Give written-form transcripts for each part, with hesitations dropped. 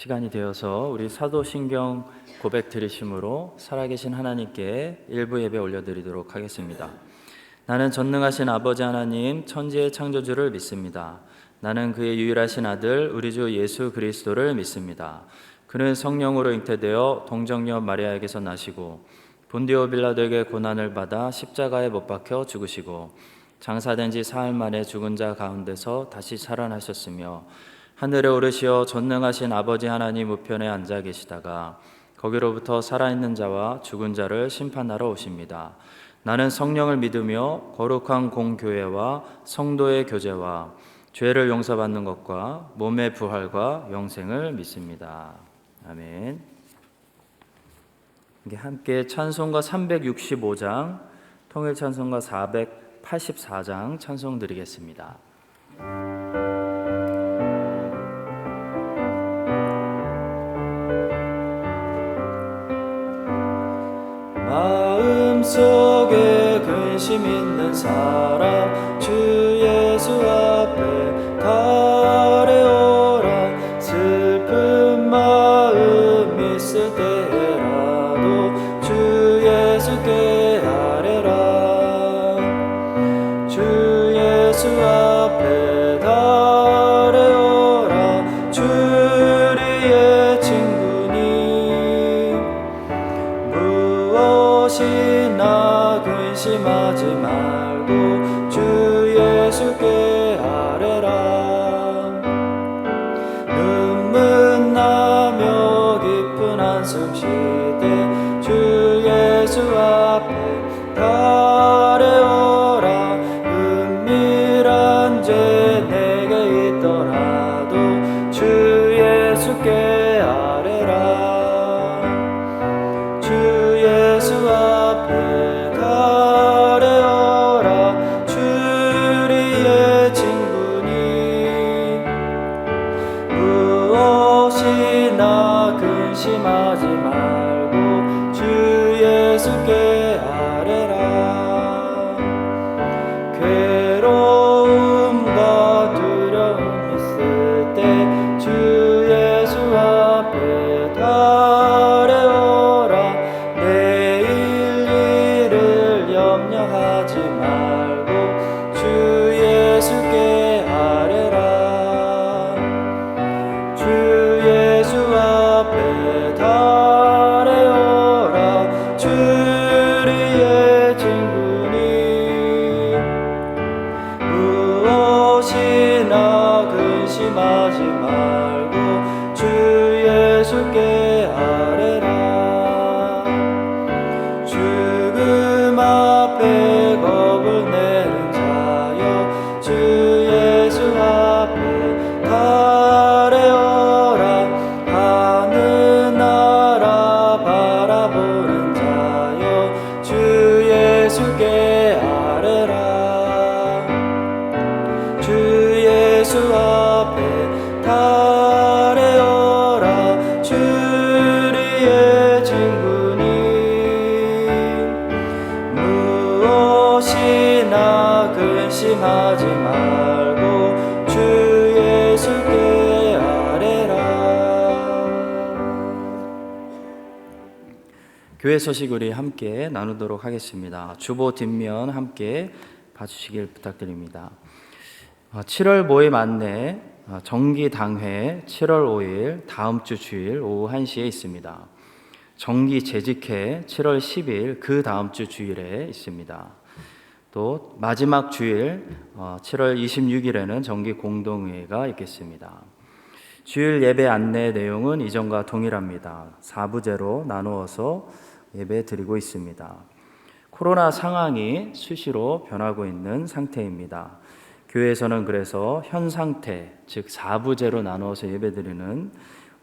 시간이 되어서 우리 사도신경 고백 드리심으로 살아계신 하나님께 일부 예배 올려드리도록 하겠습니다. 나는 전능하신 아버지 하나님 천지의 창조주를 믿습니다. 나는 그의 유일하신 아들 우리 주 예수 그리스도를 믿습니다. 그는 성령으로 잉태되어 동정녀 마리아에게서 나시고 본디오 빌라도에게 고난을 받아 십자가에 못 박혀 죽으시고 장사된 지 사흘 만에 죽은 자 가운데서 다시 살아나셨으며 하늘에 오르시어 전능하신 아버지 하나님 우편에 앉아 계시다가 거기로부터 살아있는 자와 죽은 자를 심판하러 오십니다. 나는 성령을 믿으며 거룩한 공교회와 성도의 교제와 죄를 용서받는 것과 몸의 부활과 영생을 믿습니다. 아멘. 함께 찬송가 365장, 통일 찬송가 484장 찬송 드리겠습니다. 마음속에 근심 있는 사람 주 예수 앞에 달려오라. 슬픈 마음 있을 때라도 주 예수께 아뢰라. 주 예수 앞에 달려오라. 주리의 친구니 무엇이나 근심하지 말고 주 예수께 아뢰라. 눈물 나며 깊은 한숨 쉬되 주 예수 앞에 달려오라. 은밀한 죄 내게 있더라도 주 예수께 아뢰라. 주 예수 앞에 달려오라. 주리의 친구니 무엇이나 근심하지 말고 주 예수께 아뢰라. 괴로움과 두려움 있을 때 주 예수 앞에 달려오라. 내일 일을 염려하지 말고 주 예수께 아뢰라. 주 예수 앞에 달려오라. 주리의 친구니 무엇이나 근심하지 말고 주 예수께 아뢰라. 죽음 앞에 겁을 내는 자여 주 예수 앞에 달려오라. 하늘 나라 바라보는 자여 주 예수께 아뢰라. 주 예수 앞에 달려오라. 주리의 친구니 무엇이나 근심하지 말고 주 예수께 아뢰라. 교회 소식 우리 함께 나누도록 하겠습니다. 주보 뒷면 함께 봐주시길 부탁드립니다. 7월 모임 안내 정기당회 7월 5일 다음 주 주일 오후 1시에 있습니다. 정기 재직회 7월 10일 그 다음 주 주일에 있습니다. 또 마지막 주일 7월 26일에는 정기 공동회의가 있겠습니다. 주일 예배 안내 내용은 이전과 동일합니다. 4부제로 나누어서 예배 드리고 있습니다. 코로나 상황이 수시로 변하고 있는 상태입니다. 교회에서는 그래서 현 상태, 즉 4부제로 나누어서 예배드리는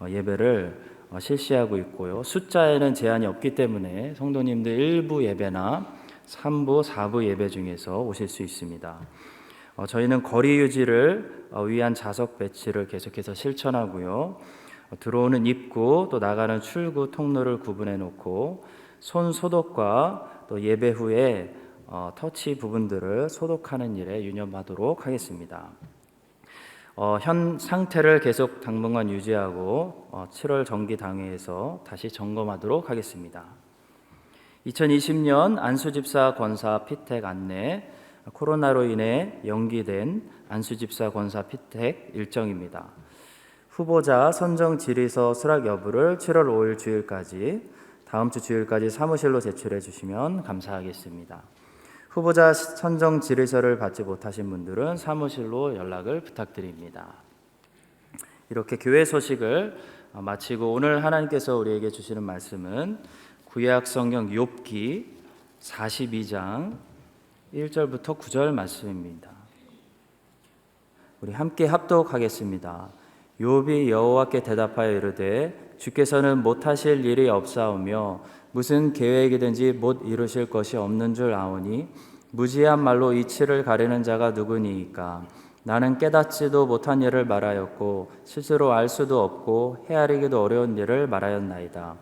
예배를 실시하고 있고요. 숫자에는 제한이 없기 때문에 성도님들 1부 예배나 3부, 4부 예배 중에서 오실 수 있습니다. 저희는 거리 유지를 위한 좌석 배치를 계속해서 실천하고요. 들어오는 입구 또 나가는 출구 통로를 구분해 놓고 손 소독과 또 예배 후에 터치 부분들을 소독하는 일에 유념하도록 하겠습니다. 현 상태를 계속 당분간 유지하고 7월 정기당회에서 다시 점검하도록 하겠습니다. 2020년 안수집사 권사 피택 안내, 코로나로 인해 연기된 안수집사 권사 피택 일정입니다. 후보자 선정 질의서 수락 여부를 7월 5일 주일까지, 다음 주 주일까지 사무실로 제출해 주시면 감사하겠습니다. 후보자 선정 질의서를 받지 못하신 분들은 사무실로 연락을 부탁드립니다. 이렇게 교회 소식을 마치고 오늘 하나님께서 우리에게 주시는 말씀은 구약 성경 욥기 42장 1절부터 9절 말씀입니다. 우리 함께 합독하겠습니다. 욥이 여호와께 대답하여 이르되 주께서는 못하실 일이 없사오며 무슨 계획이든지 못 이루실 것이 없는 줄 아오니 무지한 말로 이치를 가리는 자가 누구니이까. 나는 깨닫지도 못한 일을 말하였고 스스로 알 수도 없고 헤아리기도 어려운 일을 말하였나이다.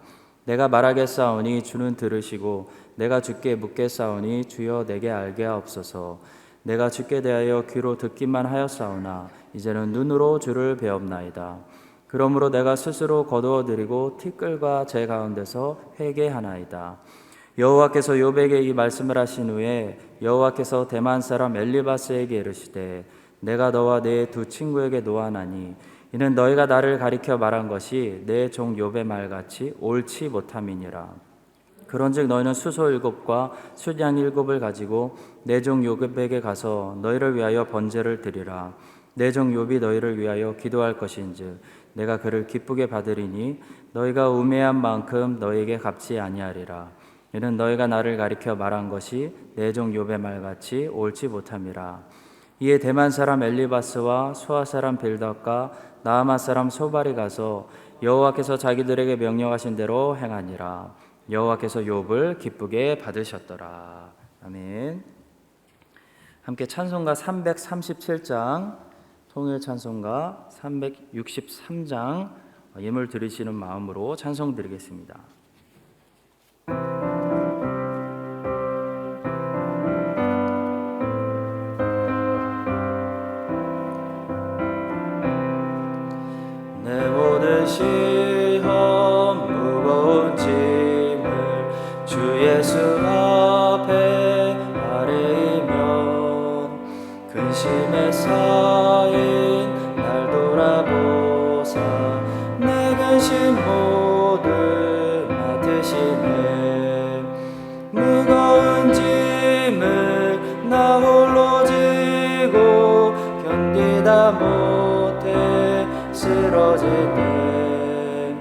내가 말하겠사오니 주는 들으시고 내가 주께 묻겠사오니 주여 내게 알게 하옵소서. 내가 주께 대하여 귀로 듣기만 하였사오나 이제는 눈으로 주를 배옵나이다. 그러므로 내가 스스로 거두어드리고 티끌과 제 가운데서 회개하나이다. 여호와께서 욥에게 이 말씀을 하신 후에 여호와께서 대만 사람 엘리바스에게 이르시되 내가 너와 네 두 친구에게 노하나니 이는 너희가 나를 가리켜 말한 것이 내 종 욥의 말같이 옳지 못함이니라. 그런즉 너희는 수소 7과 순양 7을 가지고 내 종 욥에게 가서 너희를 위하여 번제를 드리라. 내 종 욥이 너희를 위하여 기도할 것인즉 내가 그를 기쁘게 받으리니 너희가 우매한 만큼 너희에게 갚지 아니하리라. 이는 너희가 나를 가리켜 말한 것이 내 종 욥의 말같이 옳지 못함이라. 이에 대만 사람 엘리바스와 수아 사람 빌닷과 나아마 사람 소발이 가서 여호와께서 자기들에게 명령하신 대로 행하니라. 여호와께서 욥을 기쁘게 받으셨더라. 아멘. 함께 찬송가 337장, 통일 찬송가 363장 예물 드리시는 마음으로 찬송 드리겠습니다. 내 모든 시험 무거운 짐을 주 예수 앞에 아뢰이면 근심에 쌓인 날 돌아보사 내 근심 모두 맡으시네. 무거운 짐을 나 홀로 지고 견디다 못해 쓰러질 때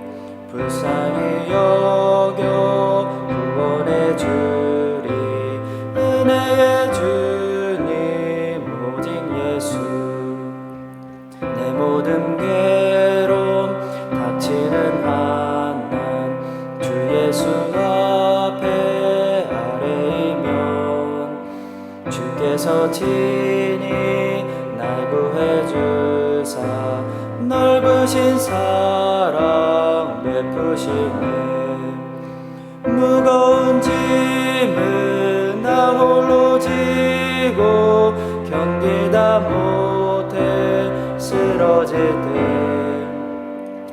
불쌍히 여겨 구원해 주리. 은혜의 주님 오직 예수. 내 모든 괴로움 닥치는 환난 주 예수 앞에 아뢰이면 주께서 친히 날 구해 주사 넓으신 사랑 베푸시네. 무거운 짐을 나 홀로 지고 견디다 못해 쓰러질 때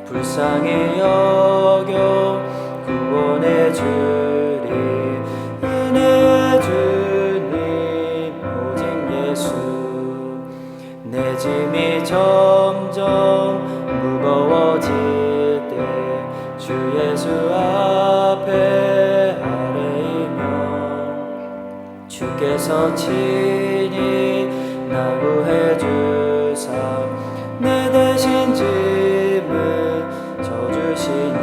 불쌍히 여겨 구원해 주리. 은혜의 주님 오직 예수. 내 짐이 점점 무거워질 때 주 예수 앞에 아뢰이면 주께서 친히 나 구해 주사 내 대신 짐을 져주시네.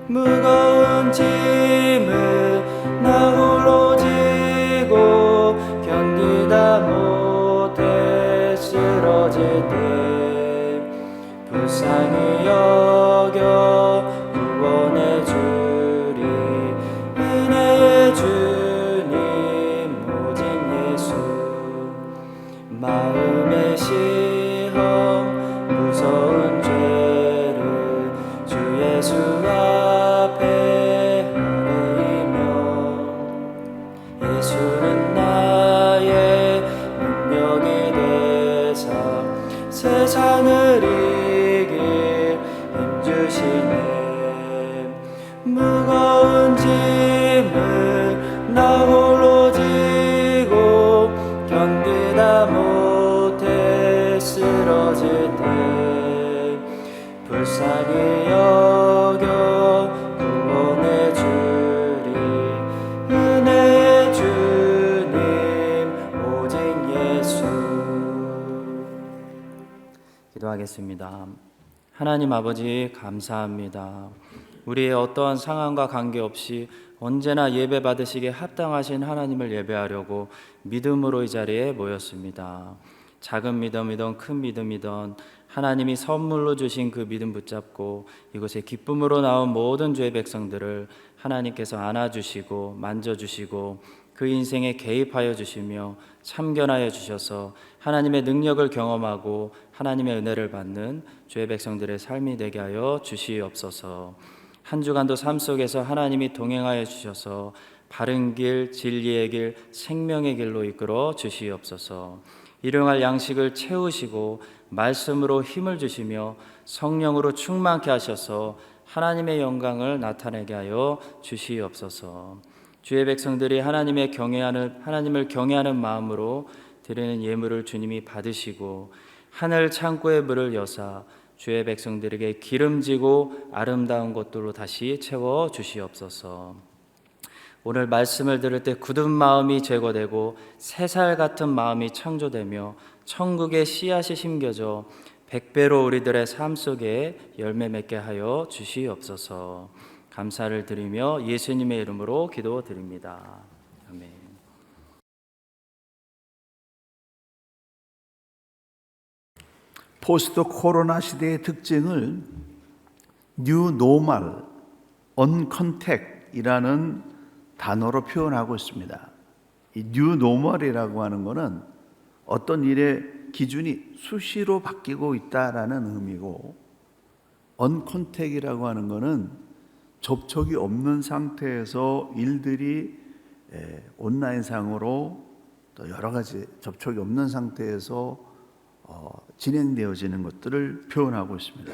무거운 짐을 나 홀로 지고 견디다 못해 쓰러질 때 불쌍히 여겨 구원해 주리. 은혜의 주님 오직 예수. 마음의 시험 무서운 죄를 주 예수 앞에 아뢰이면 예수는 나의 능력이 되사 세상을 이길 힘주시네. 무거운 짐을 나 홀로 지고 견디다 못해 쓰러질 때 불쌍히 여겨 구원해 주리. 은혜의 주님 오직 예수. 기도하겠습니다. 하나님 아버지, 감사합니다. 우리의 어떠한 상황과 관계없이 언제나 예배 받으시기에 합당하신 하나님을 예배하려고 믿음으로 이 자리에 모였습니다. 작은 믿음이든 큰 믿음이든 하나님이 선물로 주신 그 믿음 붙잡고 이곳에 기쁨으로 나온 모든 주의 백성들을 하나님께서 안아주시고 만져주시고 그 인생에 개입하여 주시며 참견하여 주셔서 하나님의 능력을 경험하고 하나님의 은혜를 받는 주의 백성들의 삶이 되게 하여 주시옵소서. 한 주간도 삶 속에서 하나님이 동행하여 주셔서 바른 길, 진리의 길, 생명의 길로 이끌어 주시옵소서. 일용할 양식을 채우시고 말씀으로 힘을 주시며 성령으로 충만케 하셔서 하나님의 영광을 나타내게 하여 주시옵소서. 주의 백성들이 하나님을 경외하는 마음으로 드리는 예물을 주님이 받으시고 하늘 창고의 물을 여사 주의 백성들에게 기름지고 아름다운 것들로 다시 채워 주시옵소서. 오늘 말씀을 들을 때 굳은 마음이 제거되고 새살 같은 마음이 창조되며 천국의 씨앗이 심겨져 100배로 우리들의 삶 속에 열매 맺게 하여 주시옵소서. 감사를 드리며 예수님의 이름으로 기도드립니다. 아멘. 포스트 코로나 시대의 특징을 뉴 노멀, 언컨택이라는 단어로 표현하고 있습니다. 이 뉴 노멀이라고 하는 것은 어떤 일의 기준이 수시로 바뀌고 있다라는 의미고, 언컨택이라고 하는 것은 접촉이 없는 상태에서 일들이 온라인상으로 또 여러 가지 접촉이 없는 상태에서 진행되어지는 것들을 표현하고 있습니다.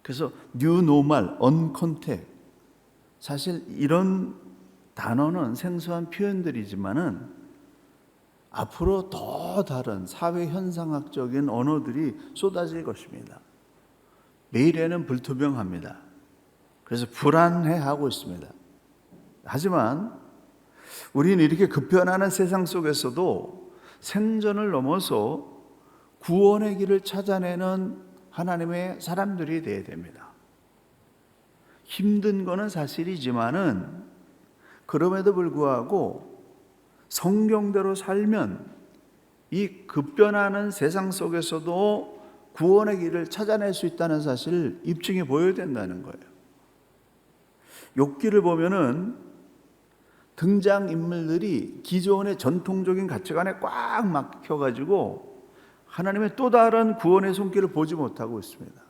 그래서 뉴 노멀, 언컨택, 사실 이런 단어는 생소한 표현들이지만은 앞으로 더 다른 사회 현상학적인 언어들이 쏟아질 것입니다. 매일에는 불투명합니다. 그래서 불안해하고 있습니다. 하지만 우리는 이렇게 급변하는 세상 속에서도 생존을 넘어서 구원의 길을 찾아내는 하나님의 사람들이 되어야 됩니다. 힘든 거는 사실이지만은 그럼에도 불구하고 성경대로 살면 이 급변하는 세상 속에서도 구원의 길을 찾아낼 수 있다는 사실을 입증해 보여야 된다는 거예요. 욥기를 보면은 등장인물들이 기존의 전통적인 가치관에 꽉 막혀가지고 하나님의 또 다른 구원의 손길을 보지 못하고 있습니다.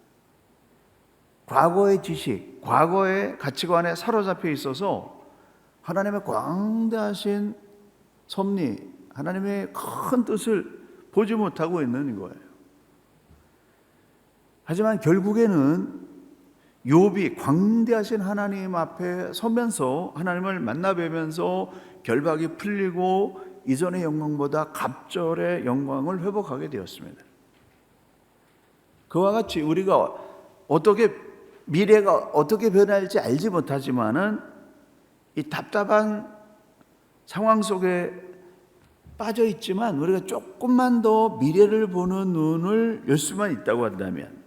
과거의 지식, 과거의 가치관에 사로잡혀 있어서 하나님의 광대하신 섭리, 하나님의 큰 뜻을 보지 못하고 있는 거예요. 하지만 결국에는 욥이 광대하신 하나님 앞에 서면서 하나님을 만나 뵈면서 결박이 풀리고 이전의 영광보다 갑절의 영광을 회복하게 되었습니다. 그와 같이 우리가 미래가 어떻게 변할지 알지 못하지만은 이 답답한 상황 속에 빠져 있지만 우리가 조금만 더 미래를 보는 눈을 열 수만 있다고 한다면,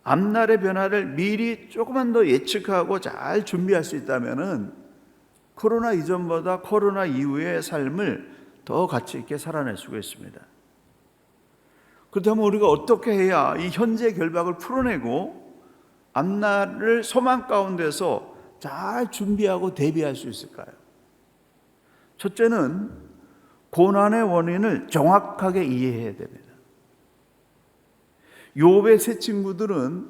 앞날의 변화를 미리 조금만 더 예측하고 잘 준비할 수 있다면은 코로나 이전보다 코로나 이후의 삶을 더 가치 있게 살아낼 수가 있습니다. 그렇다면 우리가 어떻게 해야 이 현재 결박을 풀어내고 앞날을 소망 가운데서 잘 준비하고 대비할 수 있을까요? 첫째는 고난의 원인을 정확하게 이해해야 됩니다. 욥의 세 친구들은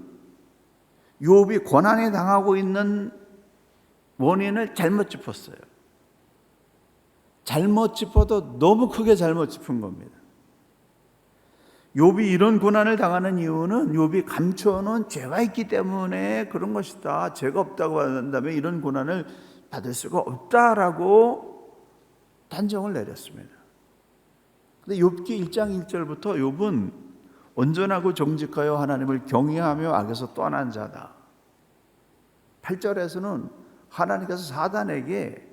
욥이 고난에 당하고 있는 원인을 잘못 짚었어요. 잘못 짚어도 너무 크게 잘못 짚은 겁니다. 욥이 이런 고난을 당하는 이유는 욥이 감춰놓은 죄가 있기 때문에 그런 것이다. 죄가 없다고 한다면 이런 고난을 받을 수가 없다라고 단정을 내렸습니다. 근데 욥기 1장 1절부터 욥은 온전하고 정직하여 하나님을 경외하며 악에서 떠난 자다. 8절에서는 하나님께서 사단에게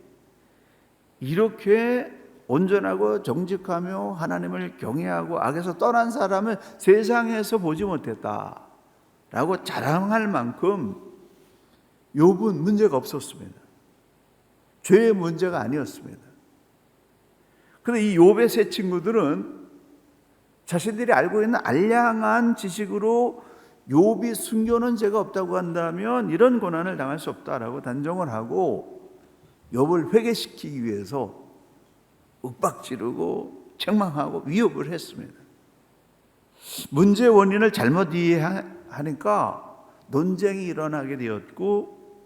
이렇게 온전하고 정직하며 하나님을 경외하고 악에서 떠난 사람을 세상에서 보지 못했다라고 자랑할 만큼 욥은 문제가 없었습니다. 죄의 문제가 아니었습니다. 그런데 이 욥의 세 친구들은 자신들이 알고 있는 알량한 지식으로 욥이 숨겨놓은 죄가 없다고 한다면 이런 고난을 당할 수 없다라고 단정을 하고 욥을 회개시키기 위해서 윽박지르고 책망하고 위협을 했습니다. 문제의 원인을 잘못 이해하니까 논쟁이 일어나게 되었고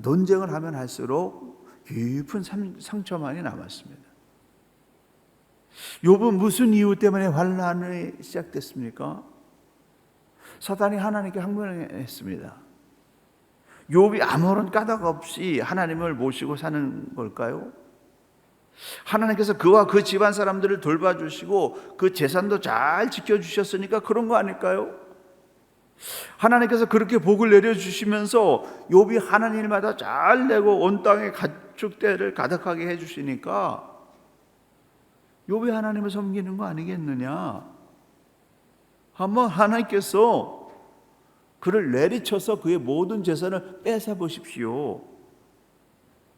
논쟁을 하면 할수록 깊은 상처만이 남았습니다. 욥은 무슨 이유 때문에 환난이 시작됐습니까? 사단이 하나님께 항변했습니다. 욥이 아무런 까닭 없이 하나님을 모시고 사는 걸까요? 하나님께서 그와 그 집안 사람들을 돌봐주시고 그 재산도 잘 지켜주셨으니까 그런 거 아닐까요? 하나님께서 그렇게 복을 내려주시면서 욥이 하는 일마다 잘 내고 온 땅에 가축대를 가득하게 해주시니까 욥이 하나님을 섬기는 거 아니겠느냐? 한번 하나님께서 그를 내리쳐서 그의 모든 재산을 뺏어 보십시오.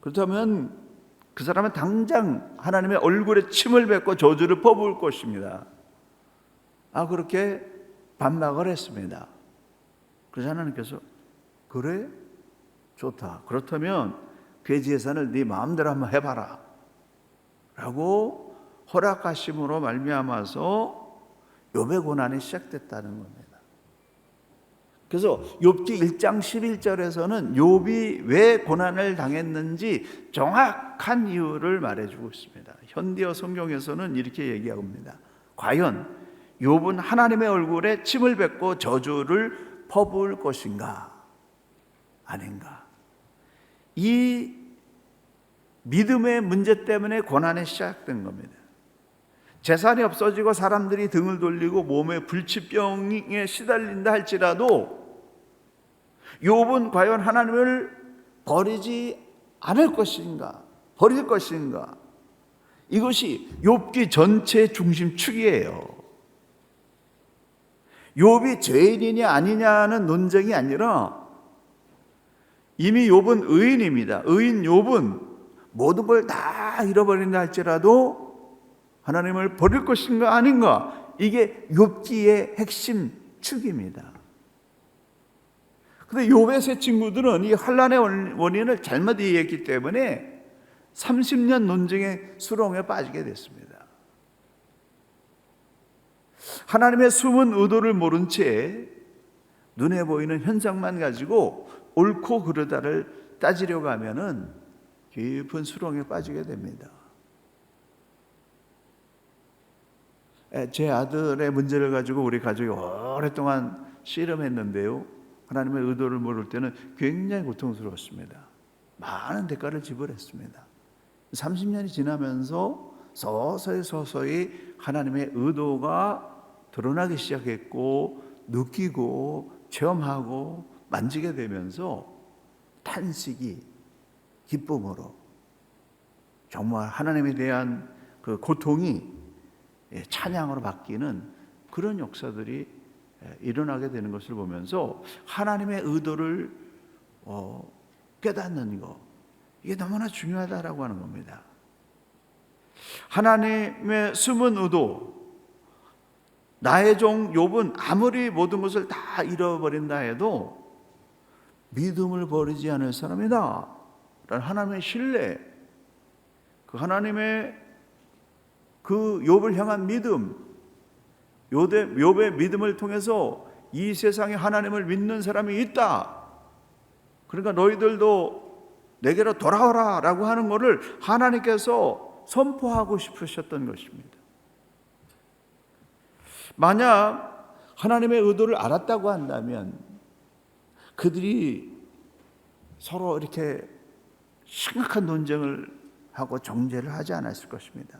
그렇다면 그 사람은 당장 하나님의 얼굴에 침을 뱉고 저주를 퍼부을 것입니다. 그렇게 반박을 했습니다. 그래서 하나님께서 그래? 좋다. 그렇다면 그 재산을 네 마음대로 한번 해봐라 라고 허락하심으로 말미암아서 욥의 고난이 시작됐다는 겁니다. 그래서 욥기 1장 11절에서는 욥이 왜 고난을 당했는지 정확한 이유를 말해주고 있습니다. 현대어 성경에서는 이렇게 얘기합니다. 과연 욥은 하나님의 얼굴에 침을 뱉고 저주를 퍼부을 것인가 아닌가? 이 믿음의 문제 때문에 고난이 시작된 겁니다. 재산이 없어지고 사람들이 등을 돌리고 몸에 불치병에 시달린다 할지라도 욥은 과연 하나님을 버리지 않을 것인가, 버릴 것인가? 이것이 욥기 전체의 중심축이에요. 욥이 죄인이냐 아니냐는 논쟁이 아니라 이미 욥은 의인입니다. 의인 욥은 모든 걸 다 잃어버린다 할지라도 하나님을 버릴 것인가 아닌가, 이게 욥기의 핵심 축입니다. 그런데 욥의 세 친구들은 이 환난의 원인을 잘못 이해했기 때문에 30년 논쟁의 수렁에 빠지게 됐습니다. 하나님의 숨은 의도를 모른 채 눈에 보이는 현상만 가지고 옳고 그르다를 따지려고 하면은 깊은 수렁에 빠지게 됩니다. 제 아들의 문제를 가지고 우리 가족이 오랫동안 씨름했는데요, 하나님의 의도를 모를 때는 굉장히 고통스러웠습니다. 많은 대가를 지불했습니다. 30년이 지나면서 서서히 하나님의 의도가 드러나기 시작했고 느끼고 체험하고 만지게 되면서 탄식이 기쁨으로, 정말 하나님에 대한 그 고통이 찬양으로 바뀌는 그런 역사들이 일어나게 되는 것을 보면서 하나님의 의도를 깨닫는 것, 이게 너무나 중요하다라고 하는 겁니다. 하나님의 숨은 의도, 나의 종 욥은 아무리 모든 것을 다 잃어버린다 해도 믿음을 버리지 않을 사람이다 라는 하나님의 신뢰, 그 하나님의 그 욥을 향한 믿음, 욥의 믿음을 통해서 이 세상에 하나님을 믿는 사람이 있다, 그러니까 너희들도 내게로 돌아오라 라고 하는 것을 하나님께서 선포하고 싶으셨던 것입니다. 만약 하나님의 의도를 알았다고 한다면 그들이 서로 이렇게 심각한 논쟁을 하고 정죄를 하지 않았을 것입니다.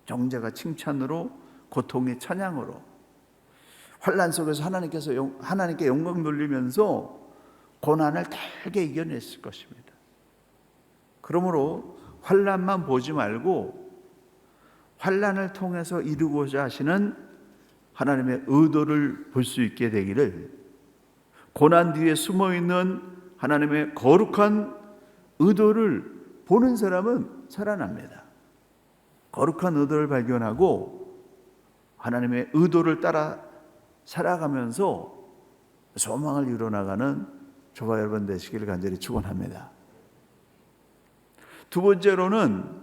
정죄가 칭찬으로, 고통이 찬양으로, 환난 속에서 하나님께 영광 돌리면서 고난을 달게 이겨냈을 것입니다. 그러므로 환난만 보지 말고 환난을 통해서 이루고자 하시는 하나님의 의도를 볼 수 있게 되기를, 고난 뒤에 숨어있는 하나님의 거룩한 의도를 보는 사람은 살아납니다. 거룩한 의도를 발견하고 하나님의 의도를 따라 살아가면서 소망을 이뤄나가는 저와 여러분 되시기를 간절히 축원합니다. 두 번째로는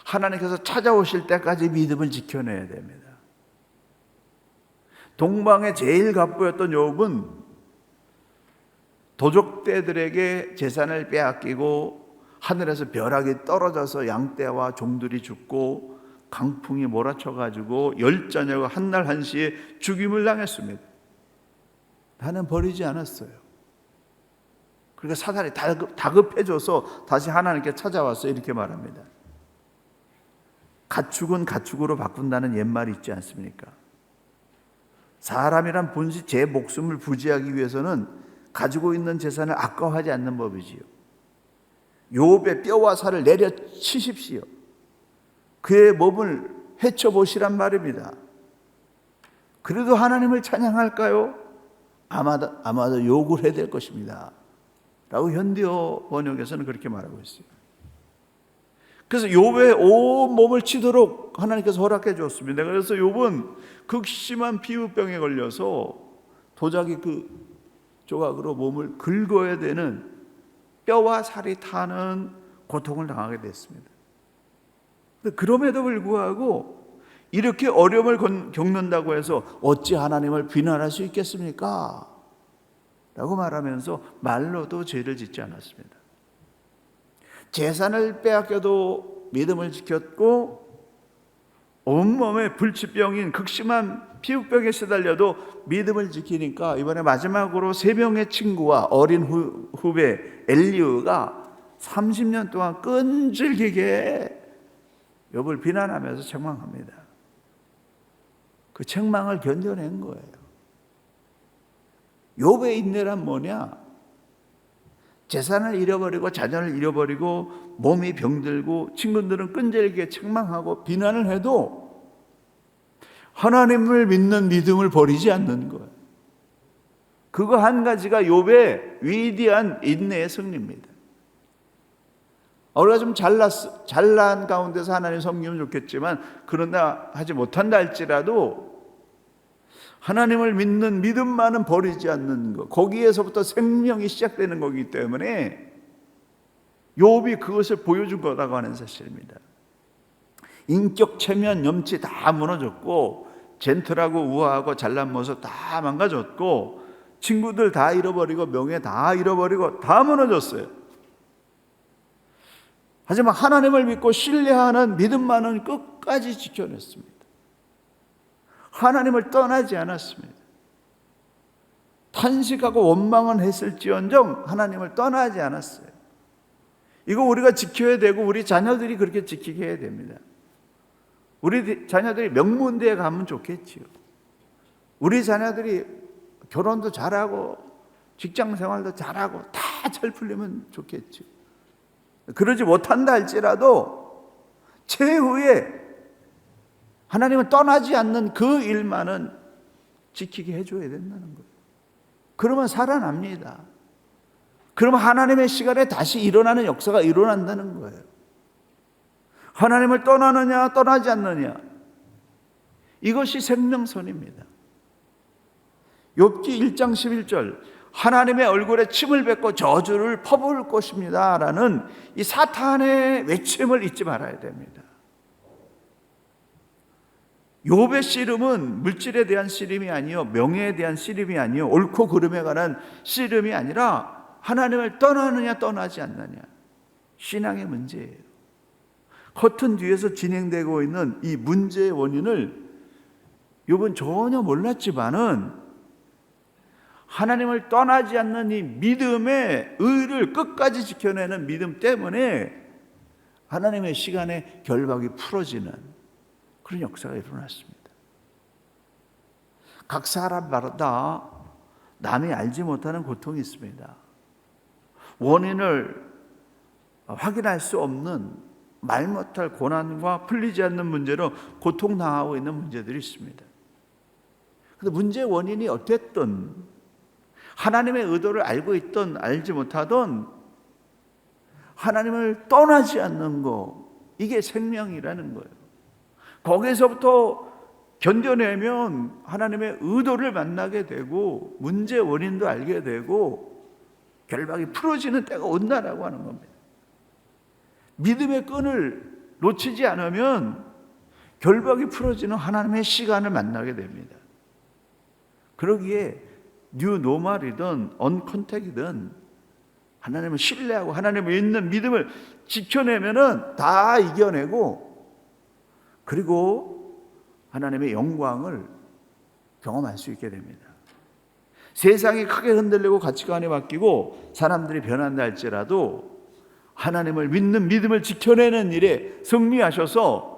하나님께서 찾아오실 때까지 믿음을 지켜내야 됩니다. 동방의 제일 갑부였던 욥은 도적대들에게 재산을 빼앗기고 하늘에서 벼락이 떨어져서 양떼와 종들이 죽고 강풍이 몰아쳐가지고 열자녀가 한날 한시에 죽임을 당했습니다. 나는 버리지 않았어요. 그러니까 사단이 다급해져서 다시 하나님께 찾아와서 이렇게 말합니다. 가축은 가축으로 바꾼다는 옛말이 있지 않습니까? 사람이란 본시 제 목숨을 부지하기 위해서는 가지고 있는 재산을 아까워하지 않는 법이지요. 욥의 뼈와 살을 내려치십시오. 그의 몸을 헤쳐보시란 말입니다. 그래도 하나님을 찬양할까요? 아마도 욕을 해야 될 것입니다 라고 현대어 번역에서는 그렇게 말하고 있어요. 그래서 욥의 온 몸을 치도록 하나님께서 허락해 주었습니다. 그래서 욥은 극심한 피부병에 걸려서 도자기 그 조각으로 몸을 긁어야 되는, 뼈와 살이 타는 고통을 당하게 됐습니다. 그럼에도 불구하고 이렇게 어려움을 겪는다고 해서 어찌 하나님을 비난할 수 있겠습니까? 라고 말하면서 말로도 죄를 짓지 않았습니다. 재산을 빼앗겨도 믿음을 지켰고, 온몸에 불치병인 극심한 피부병에 시달려도 믿음을 지키니까 이번에 마지막으로 3명의 친구와 어린 후배 엘리후가 30년 동안 끈질기게 욥을 비난하면서 책망합니다. 그 책망을 견뎌낸 거예요. 욥의 인내란 뭐냐? 재산을 잃어버리고 자녀를 잃어버리고 몸이 병들고 친구들은 끈질기게 책망하고 비난을 해도 하나님을 믿는 믿음을 버리지 않는 거예요. 그거 한 가지가 욥의 위대한 인내의 승리입니다. 우리가 좀 잘난 가운데서 하나님 섬기면 좋겠지만, 그러나 하지 못한다 할지라도 하나님을 믿는 믿음만은 버리지 않는 것, 거기에서부터 생명이 시작되는 거기 때문에 욥이 그것을 보여준 거라고 하는 사실입니다. 인격, 체면, 염치 다 무너졌고, 젠틀하고 우아하고 잘난 모습 다 망가졌고, 친구들 다 잃어버리고 명예 다 잃어버리고 다 무너졌어요. 하지만 하나님을 믿고 신뢰하는 믿음만은 끝까지 지켜냈습니다. 하나님을 떠나지 않았습니다. 탄식하고 원망은 했을지언정 하나님을 떠나지 않았어요. 이거 우리가 지켜야 되고 우리 자녀들이 그렇게 지키게 해야 됩니다. 우리 자녀들이 명문대에 가면 좋겠지요. 우리 자녀들이 결혼도 잘하고 직장 생활도 잘하고 다 잘 풀리면 좋겠지요. 그러지 못한다 할지라도 최후에 하나님을 떠나지 않는 그 일만은 지키게 해줘야 된다는 거예요. 그러면 살아납니다. 그러면 하나님의 시간에 다시 일어나는 역사가 일어난다는 거예요. 하나님을 떠나느냐 떠나지 않느냐, 이것이 생명선입니다. 욥기 1장 11절, 하나님의 얼굴에 침을 뱉고 저주를 퍼부을 것입니다 라는 이 사탄의 외침을 잊지 말아야 됩니다. 욥의 씨름은 물질에 대한 씨름이 아니요, 명예에 대한 씨름이 아니요, 옳고 그름에 관한 씨름이 아니라 하나님을 떠나느냐 떠나지 않느냐, 신앙의 문제예요. 커튼 뒤에서 진행되고 있는 이 문제의 원인을 욥은 전혀 몰랐지만은 하나님을 떠나지 않는 이 믿음의 의를 끝까지 지켜내는 믿음 때문에 하나님의 시간에 결박이 풀어지는 그런 역사가 일어났습니다. 각 사람마다 남이 알지 못하는 고통이 있습니다. 원인을 확인할 수 없는 말 못할 고난과 풀리지 않는 문제로 고통당하고 있는 문제들이 있습니다. 그런데 문제의 원인이 어땠든 하나님의 의도를 알고 있든 알지 못하든 하나님을 떠나지 않는 거, 이게 생명이라는 거예요. 거기서부터 견뎌내면 하나님의 의도를 만나게 되고 문제의 원인도 알게 되고 결박이 풀어지는 때가 온다라고 하는 겁니다. 믿음의 끈을 놓치지 않으면 결박이 풀어지는 하나님의 시간을 만나게 됩니다. 그러기에 뉴 노멀이든 언컨택이든 하나님을 신뢰하고 하나님을 믿는 믿음을 지켜내면은 다 이겨내고 그리고 하나님의 영광을 경험할 수 있게 됩니다. 세상이 크게 흔들리고 가치관이 바뀌고 사람들이 변한다 할지라도 하나님을 믿는 믿음을 지켜내는 일에 승리하셔서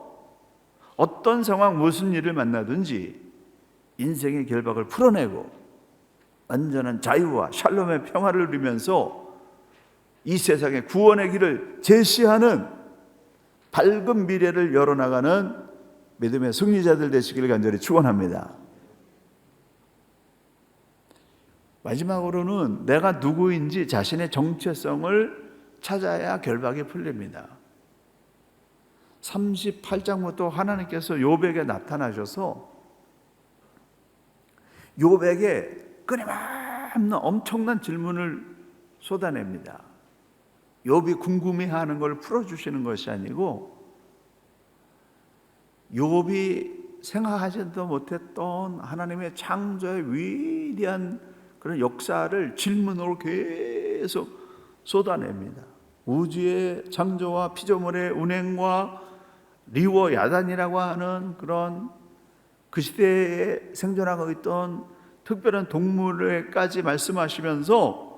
어떤 상황 무슨 일을 만나든지 인생의 결박을 풀어내고 완전한 자유와 샬롬의 평화를 누리면서 이 세상의 구원의 길을 제시하는 밝은 미래를 열어나가는 믿음의 승리자들 되시기를 간절히 축원합니다. 마지막으로는 내가 누구인지 자신의 정체성을 찾아야 결박이 풀립니다. 38장부터 하나님께서 욥에게 나타나셔서 욥에게 끊임없는 엄청난 질문을 쏟아냅니다. 욥이 궁금해하는 걸 풀어주시는 것이 아니고 욥이 생각하지도 못했던 하나님의 창조의 위대한 그런 역사를 질문으로 계속 쏟아냅니다. 우주의 창조와 피조물의 운행과 리워 야단이라고 하는 그런 그 시대에 생존하고 있던 특별한 동물에까지 말씀하시면서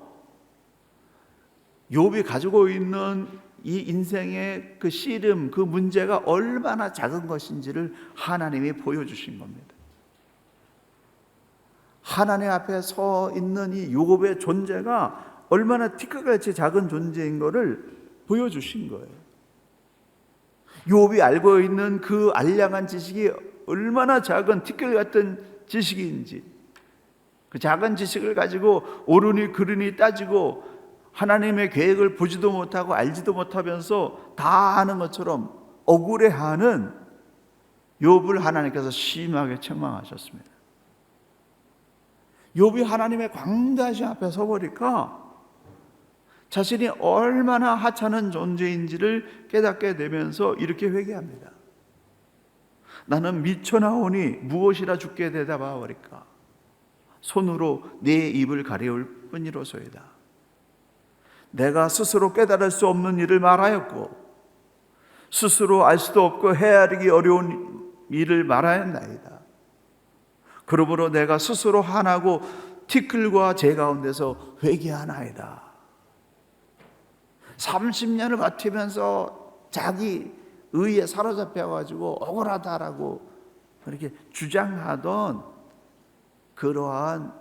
욥이 가지고 있는 이 인생의 그 씨름, 그 문제가 얼마나 작은 것인지를 하나님이 보여주신 겁니다. 하나님 앞에 서 있는 이 욥의 존재가 얼마나 티끌같이 작은 존재인 것을 보여주신 거예요. 욥이 알고 있는 그 알량한 지식이 얼마나 작은 티끌 같은 지식인지, 그 작은 지식을 가지고 옳으니 그르니 따지고 하나님의 계획을 보지도 못하고 알지도 못하면서 다 아는 것처럼 억울해하는 욥을 하나님께서 심하게 책망하셨습니다. 욥이 하나님의 광대하신 앞에 서보니까 자신이 얼마나 하찮은 존재인지를 깨닫게 되면서 이렇게 회개합니다. 나는 미쳐나오니 무엇이라 주께 대답하오리까? 손으로 내 입을 가려울 뿐이로소이다. 내가 스스로 깨달을 수 없는 일을 말하였고 스스로 알 수도 없고 헤아리기 어려운 일을 말하였나이다. 그러므로 내가 스스로 화나고 티끌과 제 가운데서 회개하나이다. 30년을 버티면서 자기 의에 사로잡혀가지고 억울하다라고 그렇게 주장하던 그러한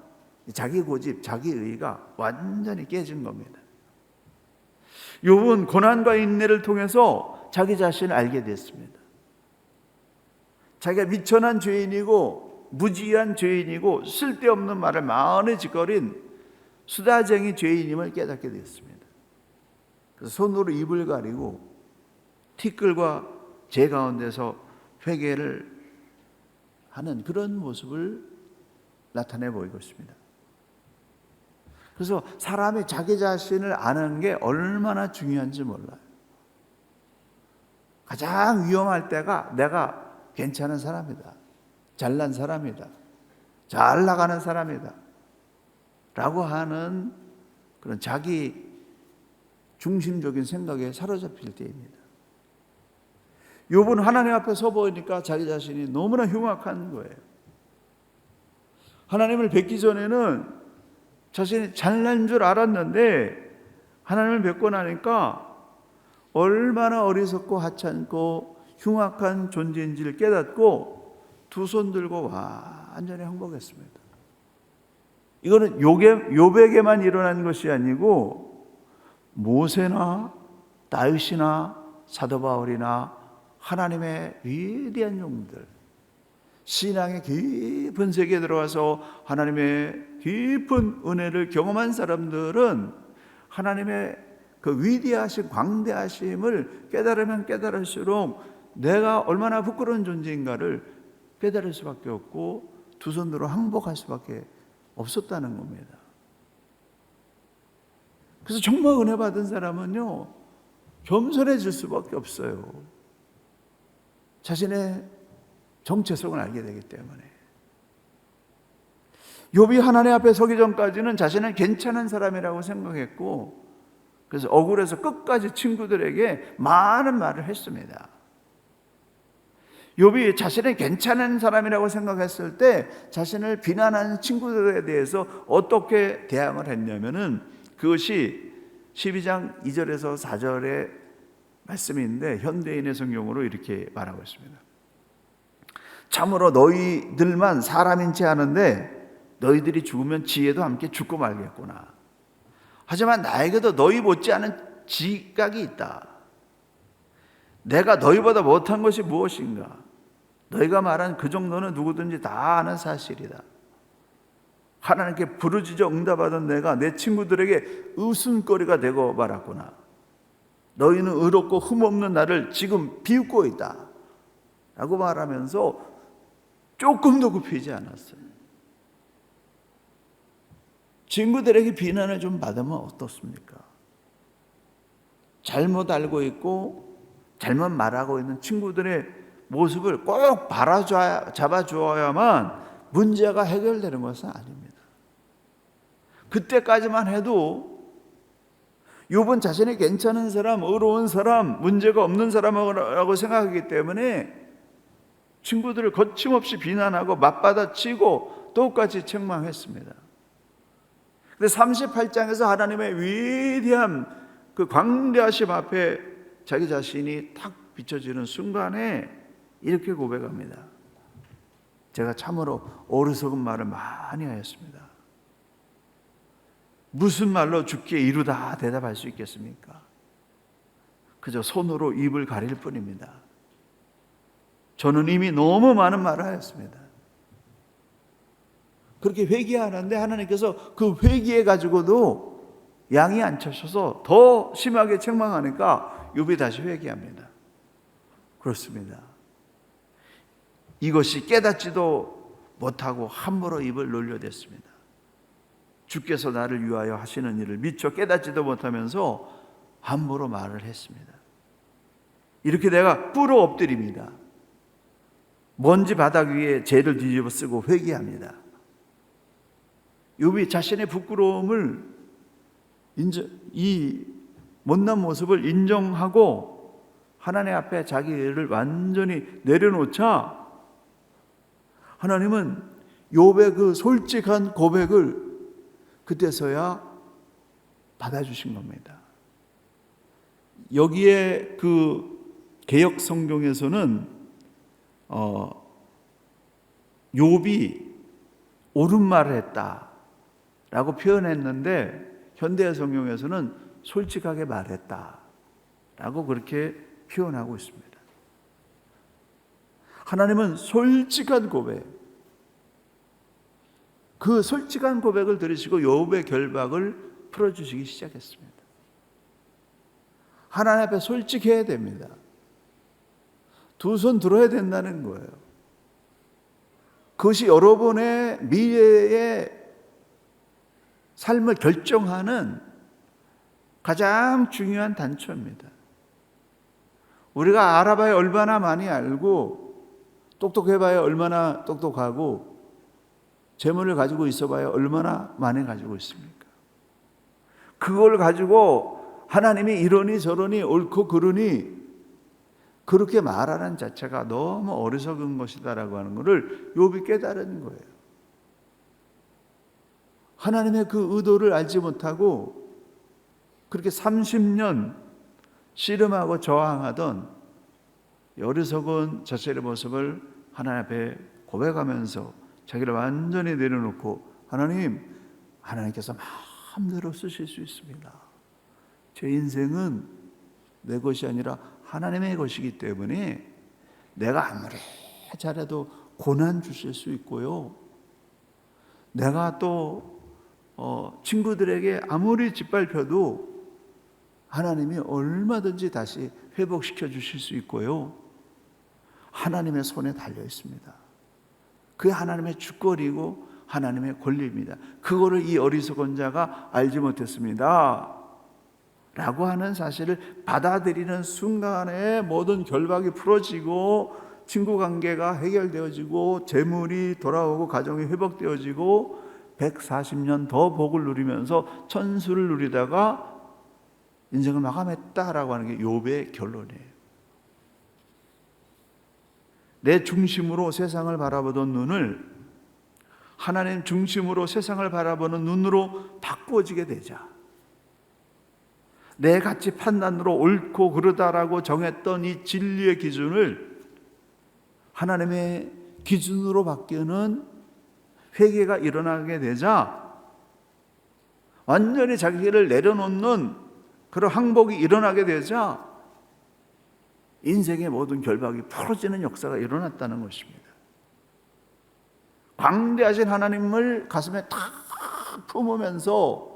자기 고집, 자기 의가 완전히 깨진 겁니다. 욥은 고난과 인내를 통해서 자기 자신을 알게 됐습니다. 자기가 미천한 죄인이고 무지한 죄인이고 쓸데없는 말을 마흔에 짓거린 수다쟁이 죄인임을 깨닫게 됐습니다. 그래서 손으로 입을 가리고 티끌과 제 가운데서 회개를 하는 그런 모습을 나타내 보이고 있습니다. 그래서 사람이 자기 자신을 아는 게 얼마나 중요한지 몰라요. 가장 위험할 때가 내가 괜찮은 사람이다, 잘난 사람이다, 잘 나가는 사람이다 라고 하는 그런 자기 중심적인 생각에 사로잡힐 때입니다. 욥은 하나님 앞에 서 보니까 자기 자신이 너무나 흉악한 거예요. 하나님을 뵙기 전에는 자신이 잘난 줄 알았는데 하나님을 뵙고 나니까 얼마나 어리석고 하찮고 흉악한 존재인지를 깨닫고 두 손 들고 완전히 항복했습니다. 이거는 욥에게만 일어난 것이 아니고 모세나 다윗이나 사도 바울이나 하나님의 위대한 종들, 신앙의 깊은 세계에 들어와서 하나님의 깊은 은혜를 경험한 사람들은 하나님의 그 위대하신 광대하심을 깨달으면 깨달을수록 내가 얼마나 부끄러운 존재인가를 깨달을 수밖에 없고 두 손으로 항복할 수밖에 없었다는 겁니다. 그래서 정말 은혜 받은 사람은요, 겸손해질 수밖에 없어요. 자신의 정체성을 알게 되기 때문에. 욥이 하나님 앞에 서기 전까지는 자신은 괜찮은 사람이라고 생각했고, 그래서 억울해서 끝까지 친구들에게 많은 말을 했습니다. 욥이 자신은 괜찮은 사람이라고 생각했을 때 자신을 비난하는 친구들에 대해서 어떻게 대항을 했냐면은, 그것이 12장 2절에서 4절의 말씀인데 현대인의 성경으로 이렇게 말하고 있습니다. 참으로 너희들만 사람인지 아는데 너희들이 죽으면 지혜도 함께 죽고 말겠구나. 하지만 나에게도 너희 못지않은 지각이 있다. 내가 너희보다 못한 것이 무엇인가? 너희가 말한 그 정도는 누구든지 다 아는 사실이다. 하나님께 부르짖어 응답하던 내가 내 친구들에게 웃음거리가 되고 말았구나. 너희는 의롭고 흠없는 나를 지금 비웃고 있다 라고 말하면서 조금도 굽히지 않았어요. 친구들에게 비난을 좀 받으면 어떻습니까? 잘못 알고 있고 잘못 말하고 있는 친구들의 모습을 꼭 잡아주어야만 문제가 해결되는 것은 아닙니다. 그때까지만 해도 욥은 자신이 괜찮은 사람, 의로운 사람, 문제가 없는 사람이라고 생각하기 때문에 친구들을 거침없이 비난하고 맞받아치고 똑같이 책망했습니다. 근데 38장에서 하나님의 위대한 그 광대하심 앞에 자기 자신이 탁 비춰지는 순간에 이렇게 고백합니다. 제가 참으로 어리석은 말을 많이 하였습니다. 무슨 말로 주께 이루다 대답할 수 있겠습니까? 그저 손으로 입을 가릴 뿐입니다. 저는 이미 너무 많은 말을 하였습니다. 그렇게 회개하는데 하나님께서 그 회개해 가지고도 양이 안 차셔서 더 심하게 책망하니까 욥이 다시 회개합니다. 그렇습니다. 이것이 깨닫지도 못하고 함부로 입을 놀려댔습니다. 주께서 나를 위하여 하시는 일을 미처 깨닫지도 못하면서 함부로 말을 했습니다. 이렇게 내가 꿇어 엎드립니다. 먼지 바닥 위에 죄를 뒤집어 쓰고 회개합니다. 욥이 자신의 부끄러움을 이 못난 모습을 인정하고 하나님 앞에 자기 일을 완전히 내려놓자 하나님은 욥의 그 솔직한 고백을 그때서야 받아주신 겁니다. 여기에 그 개역 성경에서는 욥이 옳은 말을 했다라고 표현했는데 현대 성경에서는 솔직하게 말했다라고 그렇게 표현하고 있습니다. 하나님은 솔직한 고백, 그 솔직한 고백을 들으시고 욥의 결박을 풀어주시기 시작했습니다. 하나님 앞에 솔직해야 됩니다. 두 손 들어야 된다는 거예요. 그것이 여러분의 미래의 삶을 결정하는 가장 중요한 단초입니다. 우리가 알아봐야 얼마나 많이 알고 똑똑해봐야 얼마나 똑똑하고 재물을 가지고 있어봐야 얼마나 많이 가지고 있습니까? 그걸 가지고 하나님이 이러니 저러니 옳고 그르니 그렇게 말하는 자체가 너무 어리석은 것이다라고 하는 것을 욥이 깨달은 거예요. 하나님의 그 의도를 알지 못하고 그렇게 30년 씨름하고 저항하던 어리석은 자신의 모습을 하나님 앞에 고백하면서 자기를 완전히 내려놓고 하나님께서 마음대로 쓰실 수 있습니다. 제 인생은 내 것이 아니라 하나님의 것이기 때문에 내가 아무리 잘해도 고난 주실 수 있고요. 내가 또 친구들에게 아무리 짓밟혀도 하나님이 얼마든지 다시 회복시켜 주실 수 있고요. 하나님의 손에 달려 있습니다. 그게 하나님의 주권이고 하나님의 권리입니다. 그거를 이 어리석은 자가 알지 못했습니다. 라고 하는 사실을 받아들이는 순간에 모든 결박이 풀어지고 친구 관계가 해결되어지고 재물이 돌아오고 가정이 회복되어지고 140년 더 복을 누리면서 천수를 누리다가 인생을 마감했다라고 하는 게 욥의 결론이에요. 내 중심으로 세상을 바라보던 눈을 하나님 중심으로 세상을 바라보는 눈으로 바꾸어지게 되자 내 가치 판단으로 옳고 그르다라고 정했던 이 진리의 기준을 하나님의 기준으로 바뀌는 회개가 일어나게 되자 완전히 자기를 내려놓는 그런 항복이 일어나게 되자 인생의 모든 결박이 풀어지는 역사가 일어났다는 것입니다. 광대하신 하나님을 가슴에 탁 품으면서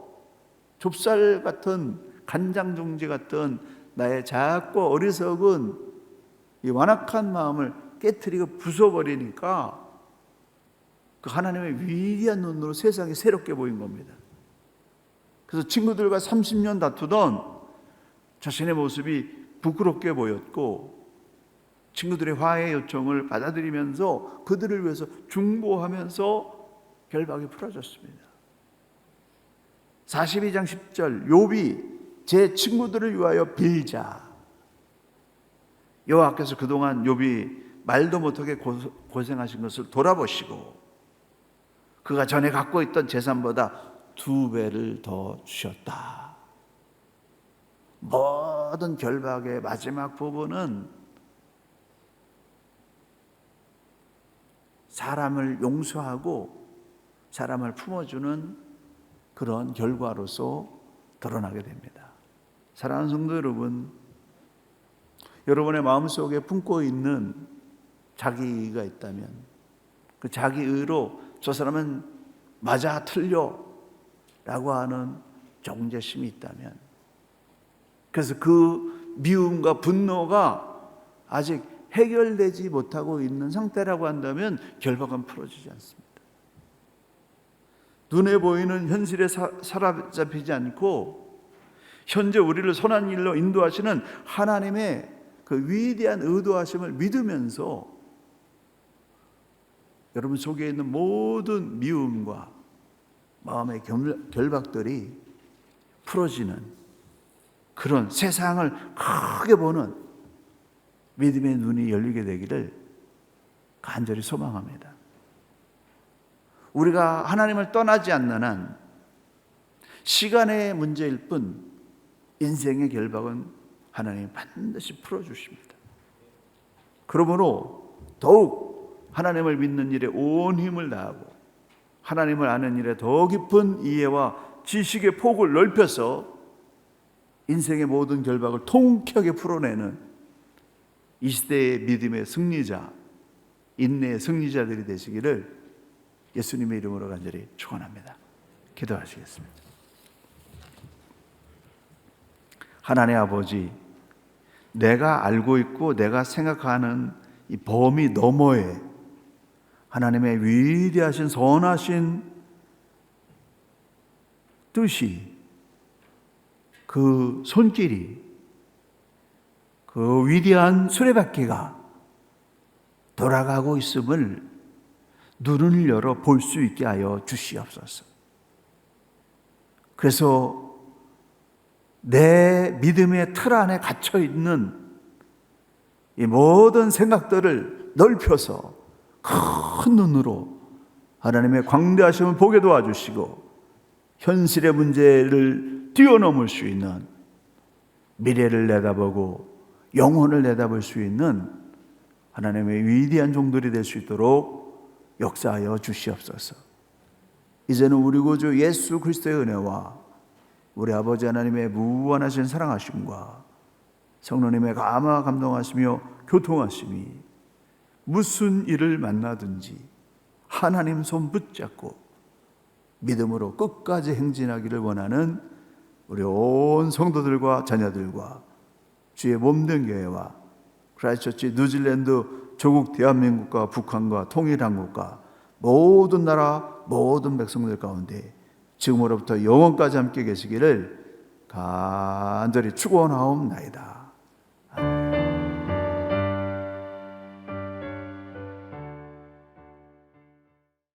좁쌀 같은 간장종지 같은 나의 작고 어리석은 이 완악한 마음을 깨트리고 부숴버리니까 그 하나님의 위대한 눈으로 세상이 새롭게 보인 겁니다. 그래서 친구들과 30년 다투던 자신의 모습이 부끄럽게 보였고 친구들의 화해 요청을 받아들이면서 그들을 위해서 중보하면서 결박이 풀어졌습니다. 42장 10절 욥이 제 친구들을 위하여 빌자. 여호와께서 그동안 욥이 말도 못하게 고생하신 것을 돌아보시고 그가 전에 갖고 있던 재산보다 2배를 더 주셨다. 모든 결박의 마지막 부분은 사람을 용서하고 사람을 품어주는 그런 결과로서 드러나게 됩니다. 사랑하는 성도 여러분, 여러분의 마음속에 품고 있는 자기의가 있다면 그 자기의로 저 사람은 맞아 틀려 라고 하는 정죄심이 있다면 그래서 그 미움과 분노가 아직 해결되지 못하고 있는 상태라고 한다면 결박은 풀어지지 않습니다. 눈에 보이는 현실에 사로잡히지 않고 현재 우리를 선한 일로 인도하시는 하나님의 그 위대한 의도하심을 믿으면서 여러분 속에 있는 모든 미움과 마음의 결박들이 풀어지는 그런 세상을 크게 보는 믿음의 눈이 열리게 되기를 간절히 소망합니다. 우리가 하나님을 떠나지 않는 한 시간의 문제일 뿐 인생의 결박은 하나님이 반드시 풀어주십니다. 그러므로 더욱 하나님을 믿는 일에 온 힘을 다하고 하나님을 아는 일에 더 깊은 이해와 지식의 폭을 넓혀서 인생의 모든 결박을 통쾌하게 풀어내는 이 시대의 믿음의 승리자, 인내의 승리자들이 되시기를 예수님의 이름으로 간절히 축원합니다. 기도하시겠습니다. 하나님 아버지, 내가 알고 있고 내가 생각하는 이 범위 너머에 하나님의 위대하신 선하신 뜻이 그 손길이 그 위대한 수레바퀴가 돌아가고 있음을 눈을 열어 볼 수 있게 하여 주시옵소서. 그래서 내 믿음의 틀 안에 갇혀 있는 이 모든 생각들을 넓혀서 큰 눈으로 하나님의 광대하심을 보게 도와주시고 현실의 문제를 뛰어넘을 수 있는 미래를 내다보고 영혼을 내다볼 수 있는 하나님의 위대한 종들이 될 수 있도록 역사하여 주시옵소서. 이제는 우리 구주 예수 그리스도의 은혜와 우리 아버지 하나님의 무한하신 사랑하심과 성령님의 감화 감동하시며 교통하심이 무슨 일을 만나든지 하나님 손 붙잡고 믿음으로 끝까지 행진하기를 원하는 우리 온 성도들과 자녀들과 주의 몸된 교회와 크라이스트처치 뉴질랜드 조국 대한민국과 북한과 통일한국과 모든 나라 모든 백성들 가운데 지금으로부터 영원까지 함께 계시기를 간절히 축원하옵나이다.